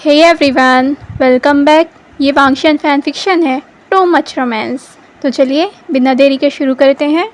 Hey everyone, welcome back. ये वांगशियन fan fiction है, too much romance. तो चलिए बिना देरी के शुरू करते हैं।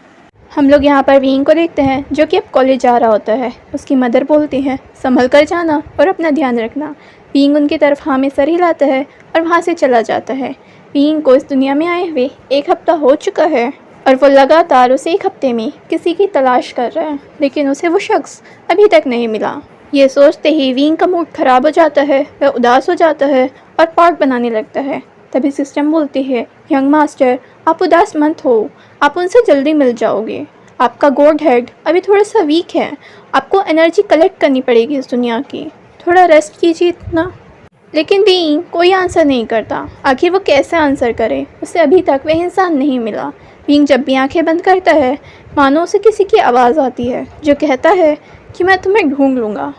हम लोग यहाँ पर विंग को देखते हैं जो कि अब कॉलेज जा रहा होता है। उसकी मदर बोलती हैं संभल कर जाना और अपना ध्यान रखना। विंग उनकी तरफ हाँ में सर हिलाता है और वहाँ से चला जाता है। विंग को इस दुनिया में आए हुए 1 हफ्ता हो चुका है और वो लगातार उसे 1 हफ्ते में किसी की तलाश कर रहा है, लेकिन उसे वो शख्स अभी तक नहीं मिला। ये सोचते ही विंग का मूड खराब हो जाता है, वह उदास हो जाता है और पॉट बनाने लगता है। तभी सिस्टम बोलती है, यंग मास्टर आप उदास मत हो, आप उनसे जल्दी मिल जाओगे। आपका गॉड हेड अभी थोड़ा सा वीक है, आपको एनर्जी कलेक्ट करनी पड़ेगी इस दुनिया की, थोड़ा रेस्ट कीजिए इतना। लेकिन विंग कोई आंसर नहीं करता। आखिर वो कैसे आंसर करे, उसे अभी तक वह इंसान नहीं मिला। विंग जब भी आंखें बंद करता है मानो उसे किसी की आवाज़ आती है जो कहता है कि मैं तुम्हें ढूंढ लूँगा।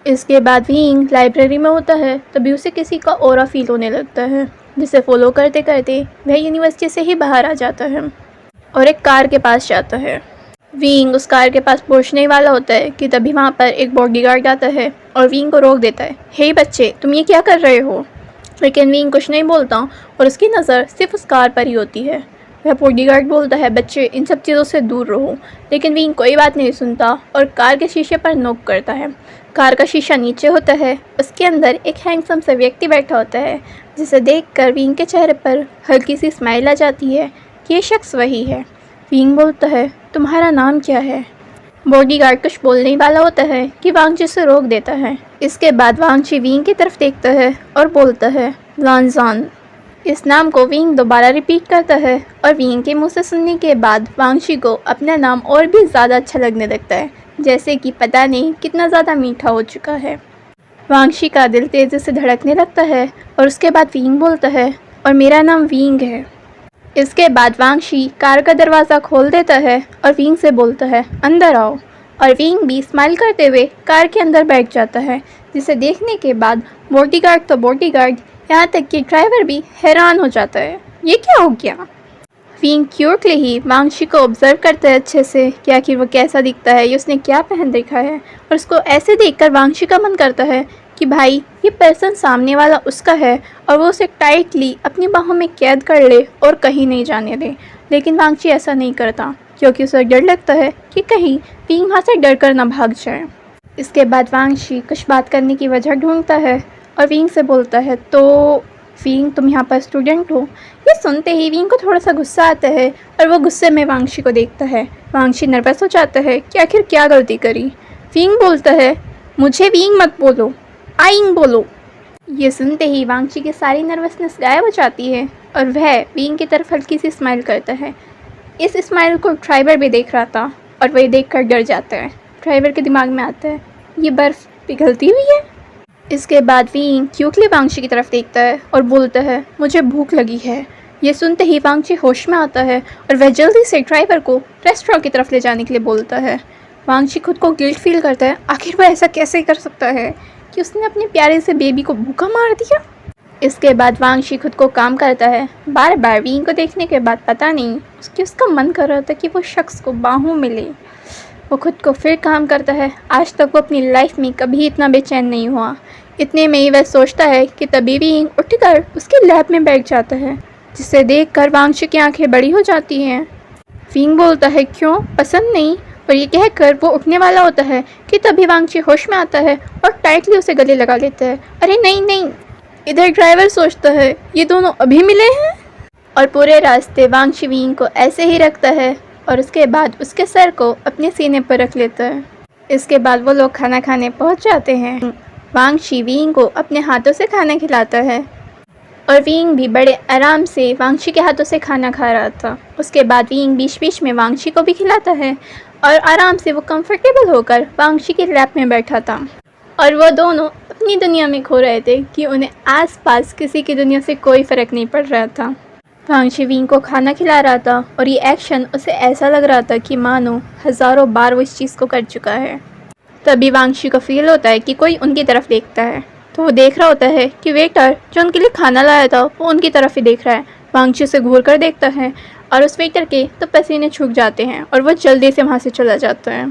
इसके बाद विंग लाइब्रेरी में होता है, तभी उसे किसी का ऑरा फील होने लगता है, जिसे फॉलो करते करते वह यूनिवर्सिटी से ही बाहर आ जाता है और एक कार के पास जाता है। विंग उस कार के पास पहुंचने ही वाला होता है कि तभी वहाँ पर एक बॉडीगार्ड आता है और विंग को रोक देता है। हे बच्चे, तुम ये क्या कर रहे हो? लेकिन विंग कुछ नहीं बोलता और उसकी नज़र सिर्फ उस कार पर ही होती है। वह बॉडीगार्ड बोलता है, बच्चे इन सब चीज़ों से दूर रहो। लेकिन विंग कोई बात नहीं सुनता और कार के शीशे पर नॉक करता है। कार का शीशा नीचे होता है, उसके अंदर एक हैंडसम सा व्यक्ति बैठा होता है, जिसे देखकर विंग के चेहरे पर हल्की सी स्माइल आ जाती है कि ये शख्स वही है। विंग बोलता है, तुम्हारा नाम क्या है? बॉडीगार्ड कुछ बोलने ही वाला होता है कि वांगची से रोक देता है। इसके बाद वांगची विंग की तरफ देखता है और बोलता है, लानजान। इस नाम को विंग दोबारा रिपीट करता है और विंग के मुंह से सुनने के बाद वांगची को अपना नाम और भी ज़्यादा अच्छा लगने लगता है, जैसे कि पता नहीं कितना ज़्यादा मीठा हो चुका है। वांगची का दिल तेज़ी से धड़कने लगता है और उसके बाद विंग बोलता है, और मेरा नाम विंग है। इसके बाद वांगची कार का दरवाज़ा खोल देता है और विंग से बोलता है, अंदर आओ। और विंग भी स्माइल करते हुए कार के अंदर बैठ जाता है, जिसे देखने के बाद बॉडीगार्ड तो बॉडीगार्ड, यहाँ तक कि ड्राइवर भी हैरान हो जाता है, ये क्या हो गया? विंग क्यूटली ही वांगची को ऑब्जर्व करता है अच्छे से कि आखिर वो कैसा दिखता है, ये उसने क्या पहन रखा है। और उसको ऐसे देखकर वांगची का मन करता है कि भाई ये पर्सन सामने वाला उसका है और वो उसे टाइटली अपनी बाहों में कैद कर ले और कहीं नहीं जाने दे। लेकिन वांगची ऐसा नहीं करता क्योंकि उसे डर लगता है कि कहीं विंग वहाँ से डर कर ना भाग जाए। इसके बाद वांगची कुछ बात करने की वजह ढूंढता है और विंग से बोलता है, तो विंग तुम यहाँ पर स्टूडेंट हो? ये सुनते ही विंग को थोड़ा सा गुस्सा आता है और वो गुस्से में वांगची को देखता है। वांगची नर्वस हो जाता है कि आखिर क्या गलती करी। विंग बोलता है, मुझे विंग मत बोलो, आइंग बोलो। ये सुनते ही वांगची की सारी नर्वसनेस गायब हो जाती है और वह विंग की तरफ हल्की सी स्माइल करता है। इस स्माइल को ड्राइवर भी देख रहा था और वह देखकर डर जाता है। ड्राइवर के दिमाग में आता है, ये बर्फ़ पिघलती हुई है। इसके बाद विंग क्यूटली वांगची की तरफ देखता है और बोलता है, मुझे भूख लगी है। ये सुनते ही वांगची होश में आता है और वह जल्दी से ड्राइवर को रेस्टोरेंट की तरफ ले जाने के लिए बोलता है। वांगची खुद को गिल्ट फील करता है, आखिर वह ऐसा कैसे कर सकता है कि उसने अपने प्यारे से बेबी को भूखा मार दिया। इसके बाद वांगची खुद को काम करता है। बार बार विंग को देखने के बाद पता नहीं उसका मन कर रहा था कि वो शख्स को बाहों में ले। वो खुद को फिर काम करता है। आज तक वो अपनी लाइफ में कभी इतना बेचैन नहीं हुआ। इतने में ही वह सोचता है कि तभी विंग उठकर उसके लैब में बैठ जाता है, जिसे देखकर वांगची की आंखें बड़ी हो जाती हैं। विंग बोलता है, क्यों, पसंद नहीं? और ये कहकर वो उठने वाला होता है कि तभी वांगची होश में आता है और टाइटली उसे गले लगा लेता है। अरे नहीं नहीं। इधर ड्राइवर सोचता है, ये दोनों अभी मिले हैं? और पूरे रास्ते वांगची विंग को ऐसे ही रखता है और उसके बाद उसके सर को अपने सीने पर रख लेता है। इसके बाद वो लोग खाना खाने पहुंच जाते हैं। वांगची विंग को अपने हाथों से खाना खिलाता है और विंग भी बड़े आराम से वांगची के हाथों से खाना खा रहा था। उसके बाद विंग बीच बीच में वांगची को भी खिलाता है और आराम से वो कंफर्टेबल होकर वांगची के लैप में बैठा था। और वो दोनों अपनी दुनिया में खो रहे थे कि उन्हें आसपास किसी की दुनिया से कोई फ़र्क नहीं पड़ रहा था। वांगची विंग को खाना खिला रहा था और ये एक्शन उसे ऐसा लग रहा था कि मानो हज़ारों बार वो इस चीज़ को कर चुका है। तभी वांगची को फील होता है कि कोई उनकी तरफ देखता है, तो वो देख रहा होता है कि वेटर जो उनके लिए खाना लाया था वो उनकी तरफ ही देख रहा है। वांगची उसे घूर कर देखता है और उस वेटर के तो पसीने छूट जाते हैं और वो जल्दी से वहाँ से चला जाता है।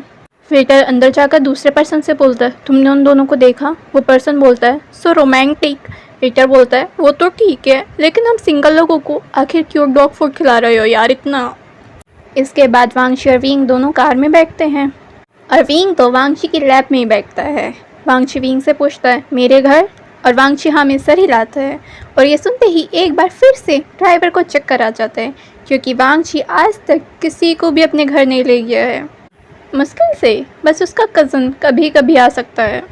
वेटर अंदर जाकर दूसरे पर्सन से बोलता है, तुमने उन दोनों को देखा? वो पर्सन बोलता है, सो रोमांटिक। वेटर बोलता है, वो तो ठीक है, लेकिन हम सिंगल लोगों को आखिर क्यों डॉग फूड खिला रहे हो यार इतना। इसके बाद वांगची और विंग दोनों कार में बैठते हैं और विंग तो वांगची की लैब में ही बैठता है। वांगची विंग से पूछता है, मेरे घर? और वांगची हाँ में सर हिलाता है और ये सुनते ही एक बार फिर से ड्राइवर को चक्कर आ जाता है, क्योंकि वांगची आज तक किसी को भी अपने घर नहीं ले गया है। मुश्किल से बस उसका कज़न कभी कभी आ सकता है।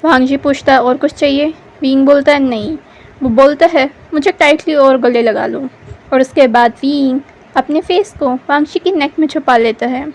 वांगची पूछता है, और कुछ चाहिए? विंग बोलता है, नहीं। वो बोलता है, मुझे टाइटली और गले लगा लो। और उसके बाद विंग अपने फेस को वांगची की नेक में छुपा लेता है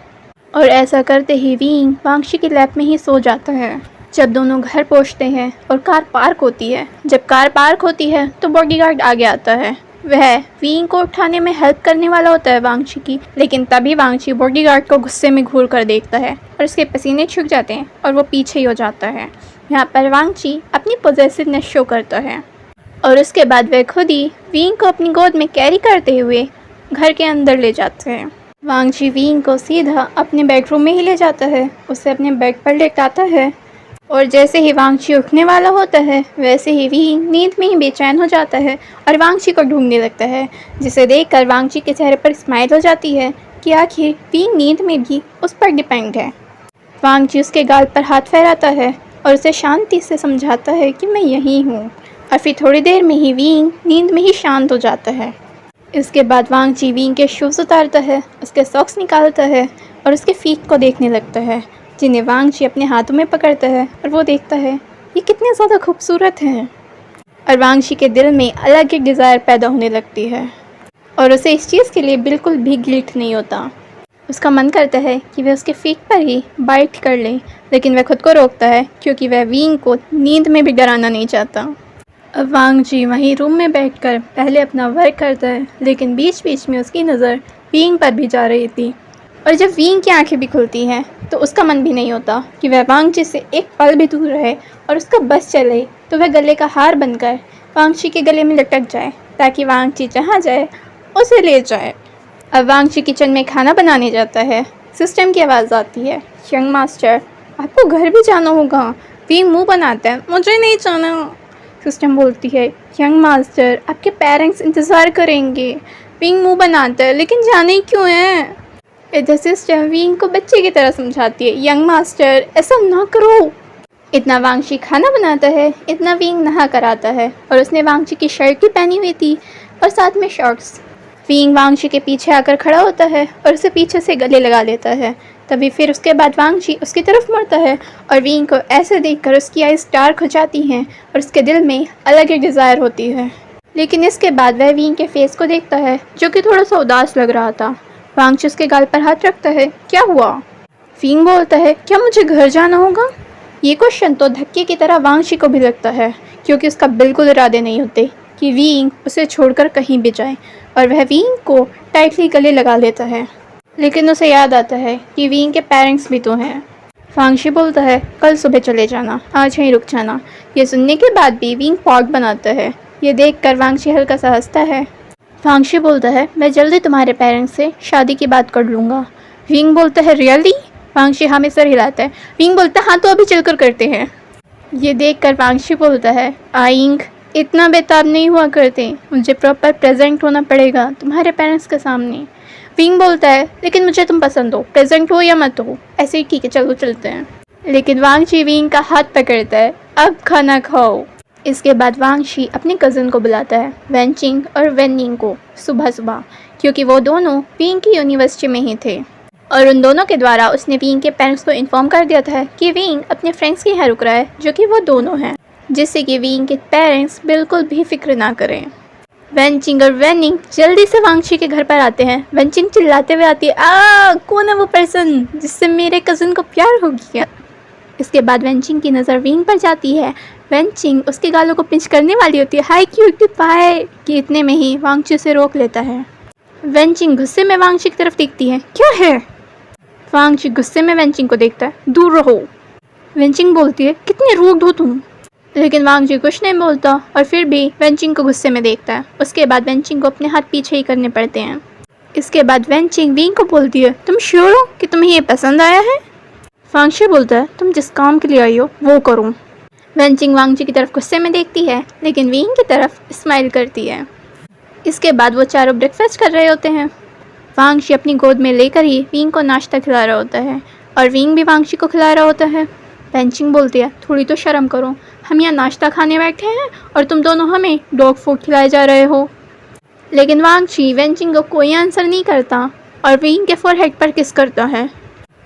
और ऐसा करते ही विंग वांगची की लैब में ही सो जाता है। जब दोनों घर पहुंचते हैं और कार पार्क होती है, जब कार पार्क होती है तो बॉडीगार्ड आगे आता है। वह विंग को उठाने में हेल्प करने वाला होता है वांगची की, लेकिन तभी वांगची बॉडीगार्ड को गुस्से में घूर कर देखता है और उसके पसीने छूट जाते हैं और वो पीछे ही हो जाता है। यहाँ पर वांगची अपनी पॉजेसिवनेस शो करता है और उसके बाद वह खुद ही विंग को अपनी गोद में कैरी करते हुए घर के अंदर ले जाते हैं। वांगची विंग को सीधा अपने बेडरूम में ही ले जाता है, उसे अपने बेड पर लेटाता है और जैसे ही वांगची उठने वाला होता है वैसे ही विंग नींद में ही बेचैन हो जाता है और वांगची को ढूंढने लगता है, जिसे देखकर वांगची के चेहरे पर स्माइल हो जाती है कि आखिर विंग नींद में भी उस पर डिपेंड है। वांगची उसके गाल पर हाथ फहराता है और उसे शांति से समझाता है कि मैं यहीं हूँ और फिर थोड़ी देर में ही विंग नींद में ही शांत हो जाता है। इसके बाद वांगची विंग के शूज़ उतारता है, उसके सॉक्स निकालता है और उसके फीट को देखने लगता है, जिन्हें वांगची अपने हाथों में पकड़ता है और वो देखता है ये कितने ज़्यादा खूबसूरत हैं। और वांगची के दिल में अलग एक डिज़ायर पैदा होने लगती है और उसे इस चीज़ के लिए बिल्कुल भी गिल्ट नहीं होता। उसका मन करता है कि वह उसके फीट पर ही बाइट कर ले, लेकिन वह खुद को रोकता है क्योंकि वह विंग को नींद में भी डराना नहीं चाहता। अब वांगची वहीं रूम में बैठकर पहले अपना वर्क करता है, लेकिन बीच बीच में उसकी नज़र विंग पर भी जा रही थी और जब विंग की आंखें भी खुलती हैं तो उसका मन भी नहीं होता कि वह वांगची से एक पल भी दूर रहे और उसका बस चले तो वह गले का हार बनकर वांगची के गले में लटक जाए ताकि वांगची जहाँ जाए उसे ले जाए। अब वांगची किचन में खाना बनाने जाता है। सिस्टम की आवाज़ आती है, यंग मास्टर आपको घर भी जाना होगा। विंग मुँह बनाता है, मुझे नहीं जाना। सिस्टम बोलती है, यंग मास्टर आपके पेरेंट्स इंतज़ार करेंगे। विंग मुँह बनाता है, लेकिन जाने ही क्यों है? इधर सिस्टम विंग को बच्चे की तरह समझाती है, यंग मास्टर ऐसा ना करो। इतना वांगची खाना बनाता है, इतना विंग नहा कर आता है और उसने वांगची की शर्ट भी पहनी हुई थी और साथ में शॉर्ट्स। विंग वांगची के पीछे आकर खड़ा होता है और उसे पीछे से गले लगा लेता है। तभी फिर उसके बाद वांगची उसकी तरफ मुड़ता है और विंग को ऐसे देखकर उसकी आइज़ डार्क हो जाती हैं और उसके दिल में अलग एक डिज़ायर होती है। लेकिन इसके बाद वह विंग के फेस को देखता है जो कि थोड़ा सा उदास लग रहा था। वांगची उसके गाल पर हाथ रखता है, क्या हुआ? विंग बोलता है, क्या मुझे घर जाना होगा? ये क्वेश्चन तो धक्के की तरह वांगची को भी लगता है, क्योंकि उसका बिल्कुल इरादे नहीं होते कि विंग उसे छोड़कर कहीं भी जाए और वह विंग को टाइटली गले लगा लेता है। लेकिन उसे याद आता है कि विंग के पेरेंट्स भी तो हैं। वांगची बोलता है, कल सुबह चले जाना, आज यहीं रुक जाना। ये सुनने के बाद भी विंग पॉट बनाता है। ये देखकर वांगची हल्का सा हंसता है। वांगची बोलता है, मैं जल्दी तुम्हारे पेरेंट्स से शादी की बात कर लूँगा। विंग बोलता है, रियली? वांगची हाँ में सर हिलाता है। विंग बोलता है, हाँ तो अभी चलकर करते हैं। ये देखकर वांगची बोलता है, आइंग इतना बेताब नहीं हुआ करते, मुझे प्रॉपर प्रेजेंट होना पड़ेगा तुम्हारे पेरेंट्स के सामने। विंग बोलता है, लेकिन मुझे तुम पसंद हो, प्रेजेंट हो या मत हो, ऐसे ही ठीक है, चलो चलते हैं। लेकिन वांगची विंग का हाथ पकड़ता है, अब खाना खाओ। इसके बाद वांगची अपने कज़न को बुलाता है, वेंचिंग और वेनिंग को, सुबह सुबह, क्योंकि वो दोनों विंग की यूनिवर्सिटी में ही थे और उन दोनों के द्वारा उसने विंग के पेरेंट्स को इन्फॉर्म कर दिया था कि विंग अपने फ्रेंड्स के यहाँ रुक रहा है, जो कि वो दोनों हैं, जिससे कि विंग के पेरेंट्स बिल्कुल भी फिक्र ना करें। वेंचिंग और वेनिंग जल्दी से वांगची के घर पर आते हैं। वेंचिंग चिल्लाते हुए आती है, कौन है वो पर्सन जिससे मेरे कज़न को प्यार हो गया? इसके बाद वेंचिंग की नज़र विंग पर जाती है। वेंचिंग उसके गालों को पिंच करने वाली होती है, हाय क्यूटी पाए, कि इतने में ही वांगची उसे रोक लेता है। वेंचिंग गुस्से में वांगची की तरफ देखती है, क्या है? वांगची गुस्से में वेंचिंग को देखता है, दूर रहो। वेंचिंग बोलती है, कितनी रूड हो तुम? लेकिन वांगची कुछ नहीं बोलता और फिर भी वेंचिंग को गुस्से में देखता है। उसके बाद वेंचिंग को अपने हाथ पीछे ही करने पड़ते हैं। इसके बाद वेंचिंग विंग को बोलती है, तुम श्योर हो कि तुम्हें ये पसंद आया है? वांगशी बोलता है तुम जिस काम के लिए आई हो वो करो। वेंचिंग वांगची की तरफ गुस्से में देखती है लेकिन विंग की तरफ स्माइल करती है। इसके बाद वो चारों ब्रेकफास्ट कर रहे होते हैं। वांगशी अपनी गोद में लेकर ही विंग को नाश्ता खिला रहा होता है और विंग भी वांगशी को खिला रहा होता है। वेंचिंग बोलती है थोड़ी तो शर्म करो, हम यहाँ नाश्ता खाने बैठे हैं और तुम दोनों हमें डॉग फूड खिलाए जा रहे हो। लेकिन वांगशी वेंचिंग को कोई आंसर नहीं करता और विंग के फोरहेड पर किस करता है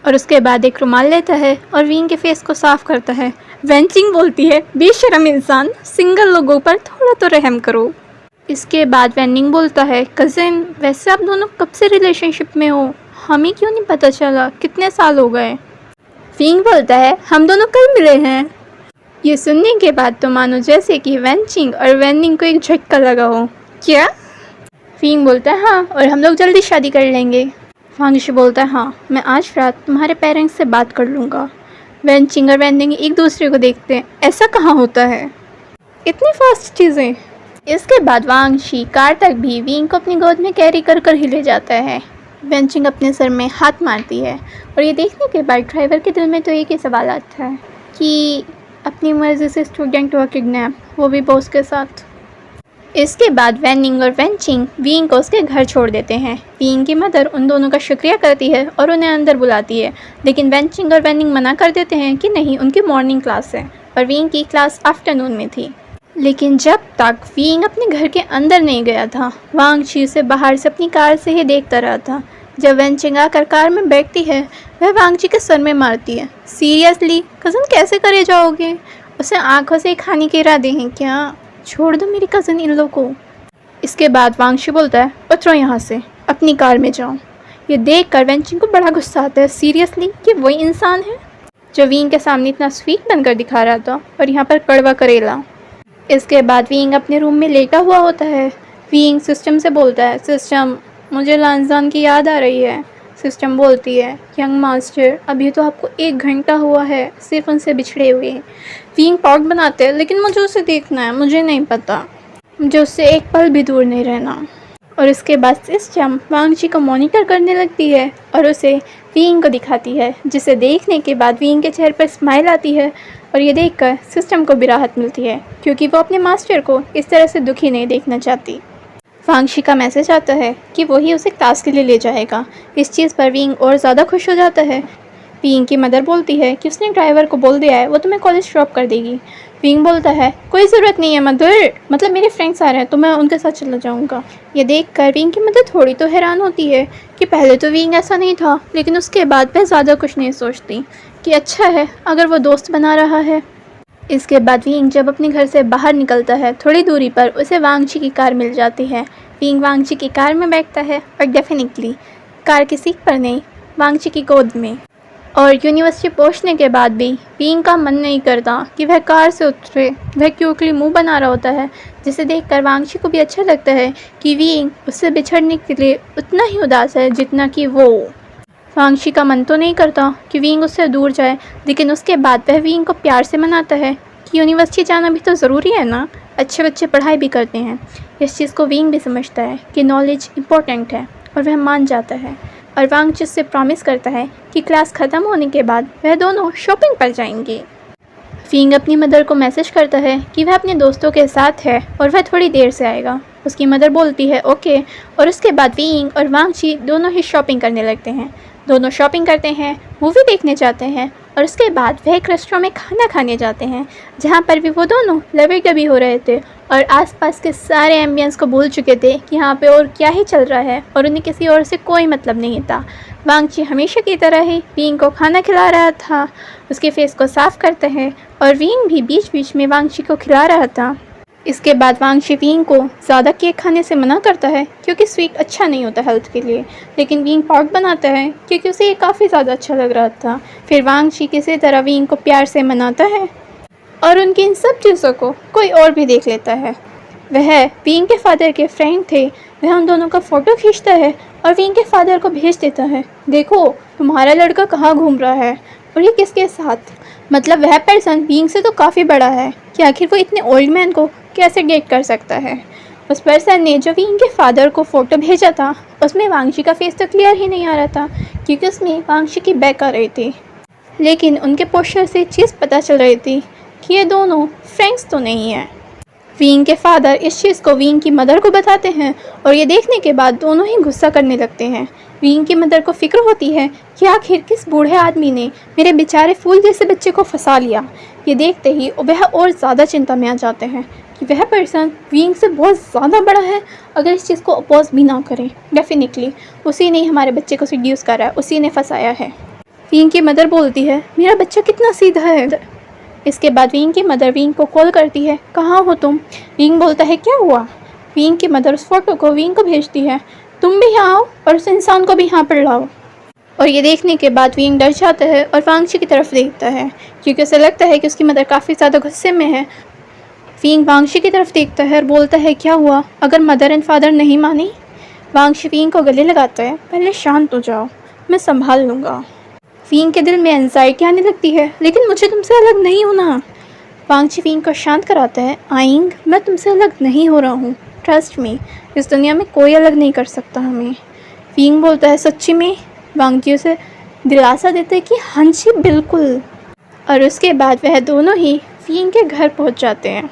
और उसके बाद एक रुमाल लेता है और विंग के फेस को साफ करता है। वेंचिंग बोलती है बेशर्म इंसान, सिंगल लोगों पर थोड़ा तो रहम करो। इसके बाद वेनिंग बोलता है कज़िन वैसे आप दोनों कब से रिलेशनशिप में हो, हमें क्यों नहीं पता चला, कितने साल हो गए। विंग बोलता है हम दोनों कल मिले हैं। ये सुनने के बाद तो मानो जैसे कि वेंचिंग और वेनिंग को एक झटका लगा हो। क्या? विंग बोलता है हाँ, और हम लोग जल्दी शादी कर लेंगे। वांगशी बोलता है हाँ, मैं आज रात तुम्हारे पेरेंट्स से बात कर लूँगा। वेंचिंग और वेनिंग एक दूसरे को देखते हैं, ऐसा कहाँ होता है, इतनी फास्ट चीज़ें। इसके बाद वांगशी कार तक भी विंग को अपनी गोद में कैरी कर कर ही ले जाता है। वेंचिंग अपने सर में हाथ मारती है और ये देखने के बाद ड्राइवर के दिल में तो एक ही सवाल आता है कि अपनी मर्जी से स्टूडेंट हुआ किडनैप, वो भी बॉस के साथ। इसके बाद वेनिंग और वेंचिंग विंग को उसके घर छोड़ देते हैं। विंग की मदर उन दोनों का शुक्रिया करती है और उन्हें अंदर बुलाती है, लेकिन वेंचिंग और वेनिंग मना कर देते हैं कि नहीं, उनकी मॉर्निंग क्लास है और विंग की क्लास आफ्टरनून में थी। लेकिन जब तक विंग अपने घर के अंदर नहीं गया था, वांगशी उसे बाहर से अपनी कार से ही देखता रहा था। जब वेंचिंग आकर कार में बैठती है, वह वांगशी के सर में मारती है। सीरियसली कज़न कैसे करे जाओगे, उसे आंखों से खाने के इरादे हैं क्या, छोड़ दो मेरी कज़न इन लोगों को। इसके बाद वांगशी बोलता है उतरो यहाँ से, अपनी कार में जाओ। ये देख कर वेंचिंग को बड़ा गुस्सा आता है, सीरियसली कि वही इंसान है जो विंग के सामने इतना स्वीट बनकर दिखा रहा था और यहाँ पर कड़वा करेला। इसके बाद विंग अपने रूम में लेटा हुआ होता है। विंग सिस्टम से बोलता है सिस्टम मुझे लांजान की याद आ रही है। सिस्टम बोलती है यंग मास्टर अभी तो आपको 1 घंटा हुआ है सिर्फ उनसे बिछड़े हुए। विंग पॉट बनाते हैं लेकिन मुझे उसे देखना है, मुझे नहीं पता, मुझे उससे एक पल भी दूर नहीं रहना। और इसके बाद सिस्टम वांगशी को मॉनिटर करने लगती है और उसे विंग को दिखाती है, जिसे देखने के बाद विंग के चेहरे पर स्माइल आती है और ये देखकर सिस्टम को भी राहत मिलती है क्योंकि वो अपने मास्टर को इस तरह से दुखी नहीं देखना चाहती। वांगशी का मैसेज आता है कि वही उसे क्लास के लिए ले जाएगा। इस चीज़ पर विंग और ज़्यादा खुश हो जाता है। विंग की मदर बोलती है कि उसने ड्राइवर को बोल दिया है वो तुम्हें कॉलेज ड्रॉप कर देगी। विंग बोलता है कोई ज़रूरत नहीं है मदर, मतलब मेरे फ्रेंड्स आ रहे हैं तो मैं उनके साथ चला जाऊंगा। ये देखकर विंग की मदर थोड़ी तो हैरान होती है कि पहले तो विंग ऐसा नहीं था, लेकिन उसके बाद वह ज़्यादा कुछ नहीं सोचती कि अच्छा है अगर वो दोस्त बना रहा है। इसके बाद विंग जब अपने घर से बाहर निकलता है, थोड़ी दूरी पर उसे वांगशी की कार मिल जाती है। विंग वांगशी की कार में बैठता है और डेफिनेटली कार की सीट पर नहीं, वांगशी की गोद में। और यूनिवर्सिटी पहुंचने के बाद भी विंग का मन नहीं करता कि वह कार से उतरे। वह क्यूटली मुंह बना रहा होता है, जिसे देखकर वांगशी को भी अच्छा लगता है कि विंग उससे बिछड़ने के लिए उतना ही उदास है जितना कि वो। वांगशी का मन तो नहीं करता कि विंग उससे दूर जाए, लेकिन उसके बाद वह विंग को प्यार से मनाता है कि यूनिवर्सिटी जाना भी तो ज़रूरी है ना, अच्छे बच्चे पढ़ाई भी करते हैं। इस चीज़ को विंग भी समझता है कि नॉलेज इम्पोर्टेंट है और वह मान जाता है। और वांगशी से प्रॉमिस करता है कि क्लास ख़त्म होने के बाद वह दोनों शॉपिंग पर जाएंगे। विंग अपनी मदर को मैसेज करता है कि वह अपने दोस्तों के साथ है और वह थोड़ी देर से आएगा। उसकी मदर बोलती है ओके, और उसके बाद विंग और वांगशी दोनों ही शॉपिंग करने लगते हैं। दोनों शॉपिंग करते हैं, मूवी देखने जाते हैं और उसके बाद वह एक रेस्टोरेंट में खाना खाने जाते हैं, जहाँ पर भी वो दोनों लवी डबी हो रहे थे और आसपास के सारे एम्बियंस को भूल चुके थे कि यहाँ पे और क्या ही चल रहा है और उन्हें किसी और से कोई मतलब नहीं था। वांगशी हमेशा की तरह ही विंग को खाना खिला रहा था, उसके फेस को साफ करते हैं और विंग भी बीच बीच में वांगशी को खिला रहा था। इसके बाद वांगशी विंग को ज़्यादा केक खाने से मना करता है क्योंकि स्वीट अच्छा नहीं होता हेल्थ के लिए, लेकिन विंग पॉट बनाता है क्योंकि उसे ये काफ़ी ज़्यादा अच्छा लग रहा था। फिर वांगशी किसी तरह विंग को प्यार से मनाता है और उनकी इन सब चीज़ों को कोई और भी देख लेता है। वह विंग के फादर के फ्रेंड थे, वह उन दोनों का फ़ोटो खींचता है और विंग के फादर को भेज देता है, देखो तुम्हारा लड़का कहाँ घूम रहा है और ये किसके साथ। मतलब वह पर्सन विंग से तो काफ़ी बड़ा है कि आखिर वो इतने ओल्ड मैन को कैसे डेट कर सकता है। उस पर्सन ने जो विंग के फादर को फ़ोटो भेजा था उसमें वांगशी का फेस तो क्लियर ही नहीं आ रहा था क्योंकि उसमें वांगशी की बैक आ रही थी। लेकिन उनके पोस्टर से चीज़ पता चल रही थी कि ये दोनों फ्रेंड्स तो नहीं है। विंग के फादर इस चीज़ को विंग की मदर को बताते हैं और ये देखने के बाद दोनों ही गुस्सा करने लगते हैं। विंग की मदर को फिक्र होती है कि आखिर किस बूढ़े आदमी ने मेरे बेचारे फूल जैसे बच्चे को फंसा लिया। ये देखते ही वह और ज़्यादा चिंता में आ जाते हैं कि वह पर्सन विंग से बहुत ज़्यादा बड़ा है। अगर इस चीज़ को अपोज भी ना करें, डेफिनेटली उसी ने हमारे बच्चे को सिड्यूस करा है, उसी ने फंसाया है। विंग की मदर बोलती है मेरा बच्चा कितना सीधा है। इसके बाद विंग की मदर विंग को कॉल करती है, कहाँ हो तुम? विंग बोलता है क्या हुआ? विंग की मदर उस फोटो को विंग को भेजती है, तुम भी यहाँ आओ और उस इंसान को भी यहाँ पर लाओ। और ये देखने के बाद विंग डर जाता है और वांगची की तरफ देखता है क्योंकि उसे लगता है कि उसकी मदर काफ़ी ज़्यादा गुस्से में है। विंग वांगची की तरफ देखता है और बोलता है क्या हुआ अगर मदर एंड फादर नहीं मानी? वांगची विंग को गले लगाता है, पहले शांत हो जाओ, मैं संभाल लूँगा। विंग के दिल में एंजाइटी आने लगती है, लेकिन मुझे तुमसे अलग नहीं होना। वांगची विंग को शांत कराता है, आइंग मैं तुमसे अलग नहीं हो रहा हूँ, ट्रस्ट मी, इस दुनिया में कोई अलग नहीं कर सकता हमें। विंग बोलता है सच्ची में? वांगची उसे दिलासा देते हैं कि हाँ जी बिल्कुल। और उसके बाद वह दोनों ही विंग के घर पहुँच जाते हैं।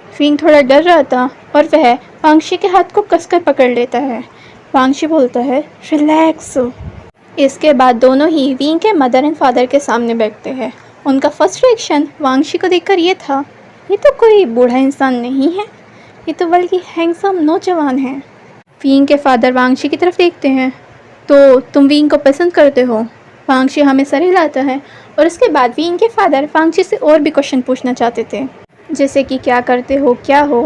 विंग थोड़ा डर रहा था और वह वांगची के हाथ को कसकर पकड़ लेता है। वांगची बोलता है रिलैक्स। इसके बाद दोनों ही विंग के मदर एंड फादर के सामने बैठते हैं। उनका फर्स्ट रिएक्शन वांगची को देखकर ये था, ये तो कोई बूढ़ा इंसान नहीं है, ये तो बल्कि हैंडसम नौजवान है। विंग के फादर वांगची की तरफ देखते हैं, तो तुम विंग को पसंद करते हो? वांगची हमें सर हिलाता है और उसके बाद विंग के फादर वांगची से और भी क्वेश्चन पूछना चाहते थे, जैसे कि क्या करते हो, क्या हो।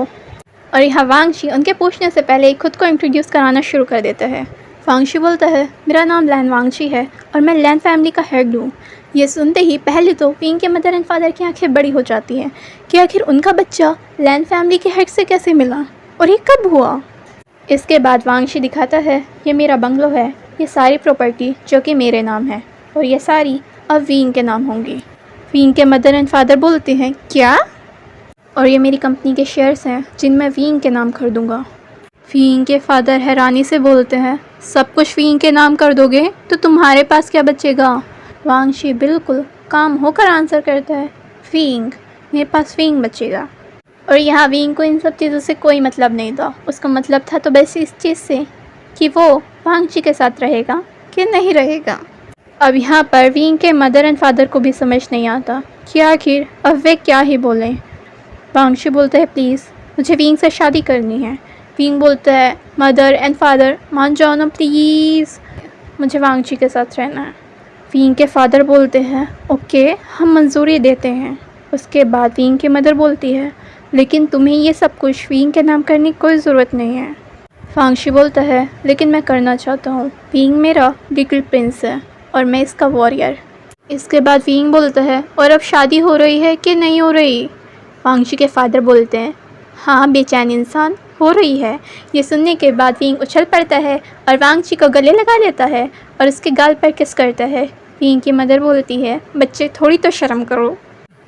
और यहाँ वांगची उनके पूछने से पहले खुद को इंट्रोड्यूस कराना शुरू कर देता है। वांगची बोलता है मेरा नाम लैन वांगची है और मैं लैन फैमिली का हेड हूँ। ये सुनते ही पहले तो विंग के मदर एंड फादर की आंखें बड़ी हो जाती हैं कि आखिर उनका बच्चा लैन फैमिली के हेड से कैसे मिला और ये कब हुआ। इसके बाद वांगची दिखाता है ये मेरा बंगलो है, ये सारी प्रॉपर्टी जो कि मेरे नाम है और ये सारी अब विंग के नाम होंगी। विंग के मदर एंड फादर बोलते हैं क्या? और ये मेरी कंपनी के शेयर्स हैं जिनमें विंग के नाम कर दूँगा। विंग के फादर हैरानी से बोलते हैं सब कुछ विंग के नाम कर दोगे तो तुम्हारे पास क्या बचेगा? वांगची बिल्कुल काम होकर आंसर करता है विंग, मेरे पास विंग बचेगा। और यहाँ विंग को इन सब चीज़ों से कोई मतलब नहीं था, उसका मतलब था तो बस इस चीज़ से कि वो वांगची के साथ रहेगा कि नहीं रहेगा। अब यहाँ पर विंग के मदर एंड फादर को भी समझ नहीं आता कि आखिर अब वे क्या ही बोलें। वांगची बोलता है प्लीज़ मुझे विंग से शादी करनी है। विंग बोलता है मदर एंड फादर मान जाओ ना प्लीज़, मुझे वांगची के साथ रहना है। विंग के फादर बोलते हैं ओके हम मंजूरी देते हैं। उसके बाद विंग की मदर बोलती है लेकिन तुम्हें ये सब कुछ विंग के नाम करने की कोई ज़रूरत नहीं है। वांगची बोलता है लेकिन मैं करना चाहता हूँ, विंग मेरा लिटिल प्रिंस है और मैं इसका वॉरियर। इसके बाद विंग बोलता है और अब शादी हो रही है कि नहीं हो रही? वांगची के फादर बोलते हैं हाँ बेचैन इंसान, हो रही है। ये सुनने के बाद विंग उछल पड़ता है और वांगची को गले लगा लेता है और उसके गाल पर किस करता है। विंग की मदर बोलती है बच्चे थोड़ी तो शर्म करो,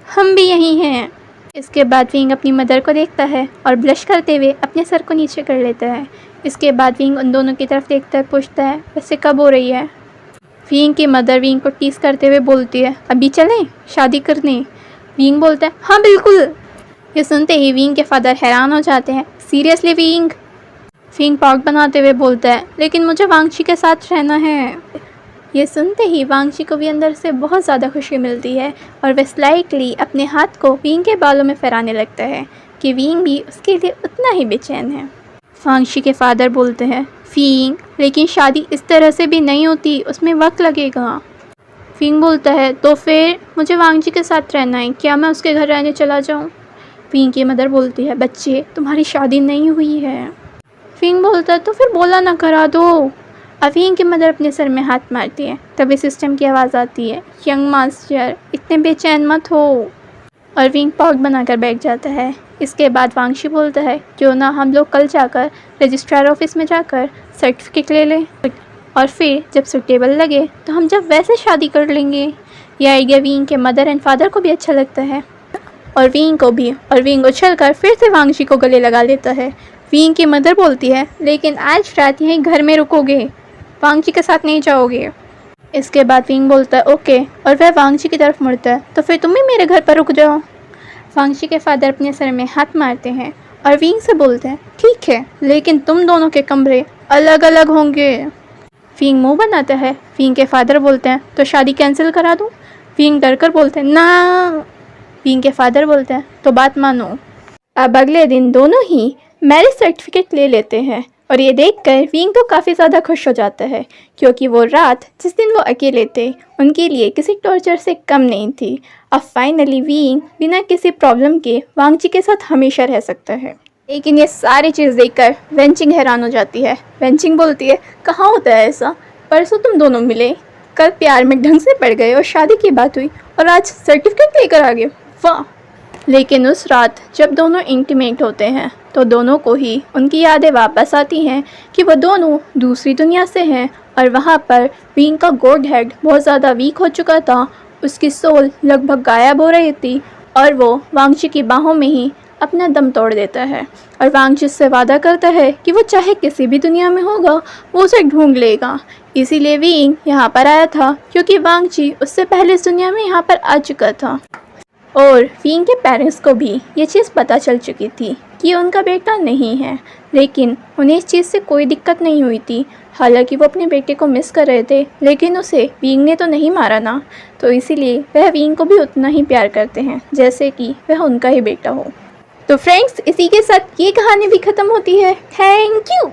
हम भी यहीं हैं। इसके बाद विंग अपनी मदर को देखता है और ब्लश करते हुए अपने सर को नीचे कर लेता है। इसके बाद विंग उन दोनों की तरफ देखता है, पूछता है वैसे कब हो रही है? विंग की मदर विंग को टीस करते हुए बोलती है अभी चलें शादी करने? विंग बोलता है हाँ बिल्कुल। ये सुनते ही विंग के फादर हैरान हो जाते हैं, सीरियसली विंग? विंग पार्क बनाते हुए बोलता है लेकिन मुझे वांगची के साथ रहना है। ये सुनते ही वांगची को भी अंदर से बहुत ज़्यादा खुशी मिलती है और वह स्लाइटली अपने हाथ को विंग के बालों में फहराने लगता है कि विंग भी उसके लिए उतना ही बेचैन है। वांगची के फादर बोलते हैं विंग लेकिन शादी इस तरह से भी नहीं होती, उसमें वक्त लगेगा। विंग बोलता है तो फिर मुझे वांगची के साथ रहना है, क्या मैं उसके घर रहने चला जाऊँ? विंग की मदर बोलती है बच्चे तुम्हारी शादी नहीं हुई है। विंग बोलता है तो फिर बोला ना करा दो। अब विंग की मदर अपने सर में हाथ मारती है, तभी सिस्टम की आवाज़ आती है यंग मास्टर इतने बेचैन मत हो। और विंग पार्क बनाकर बैठ जाता है। इसके बाद वांगची बोलता है क्यों ना हम लोग कल जाकर रजिस्ट्रार ऑफिस में जाकर सर्टिफिकेट ले लें और फिर जब सुटेबल लगे तो हम जब वैसे शादी कर लेंगे। यह आइडिया विंग के मदर एंड फादर को भी अच्छा लगता है और विंग को भी। और विंग उछलकर फिर से वांगची को गले लगा लेता है। विंग की मदर बोलती है लेकिन आज रात यहीं घर में रुकोगे, वांगची के साथ नहीं जाओगे। इसके बाद विंग बोलता है ओके, और वह वांगची की तरफ मुड़ता है। तो फिर तुम भी मेरे घर पर रुक जाओ। वांगची के फादर अपने सर में हाथ मारते हैं और विंग से बोलते हैं ठीक है, लेकिन तुम दोनों के कमरे अलग अलग होंगे। विंग मुंह बनाता है। विंग के फादर बोलते हैं तो शादी कैंसिल करा दूँ। विंग डर कर बोलते हैं ना। विंग के फादर बोलते हैं तो बात मानो। अब अगले दिन दोनों ही मैरिज सर्टिफिकेट ले लेते हैं और ये देखकर विंग तो काफ़ी ज़्यादा खुश हो जाता है, क्योंकि वो रात जिस दिन वो अकेले थे उनके लिए किसी टॉर्चर से कम नहीं थी। अब फाइनली विंग बिना किसी प्रॉब्लम के वांगची के साथ हमेशा रह सकता है। लेकिन ये सारी चीज़ देखकर वेंचिंग हैरान हो जाती है। वेंचिंग बोलती है कहाँ होता है ऐसा, परसों तुम दोनों मिले, कल प्यार में ढंग से पड़ गए और शादी की बात हुई, और आज सर्टिफिकेट लेकर आ गए, वाह। लेकिन उस रात जब दोनों इंटीमेट होते हैं तो दोनों को ही उनकी यादें वापस आती हैं कि वो दोनों दूसरी दुनिया से हैं, और वहाँ पर विंग का गॉड हेड बहुत ज़्यादा वीक हो चुका था, उसकी सोल लगभग गायब हो रही थी, और वो वांगची की बाहों में ही अपना दम तोड़ देता है। और वांगची उससे वादा करता है कि वो चाहे किसी भी दुनिया में होगा वो उसे ढूंढ लेगा। इसीलिए विंग यहाँ पर आया था, क्योंकि वांगची उससे पहले इस दुनिया में यहाँ पर आ चुका था। और विंग के पेरेंट्स को भी ये चीज़ पता चल चुकी थी कि उनका बेटा नहीं है, लेकिन उन्हें इस चीज़ से कोई दिक्कत नहीं हुई थी। हालांकि वो अपने बेटे को मिस कर रहे थे, लेकिन उसे विंग ने तो नहीं मारा ना, तो इसीलिए वह विंग को भी उतना ही प्यार करते हैं जैसे कि वह उनका ही बेटा हो। तो फ्रेंड्स, इसी के साथ ये कहानी भी ख़त्म होती है। Thank you.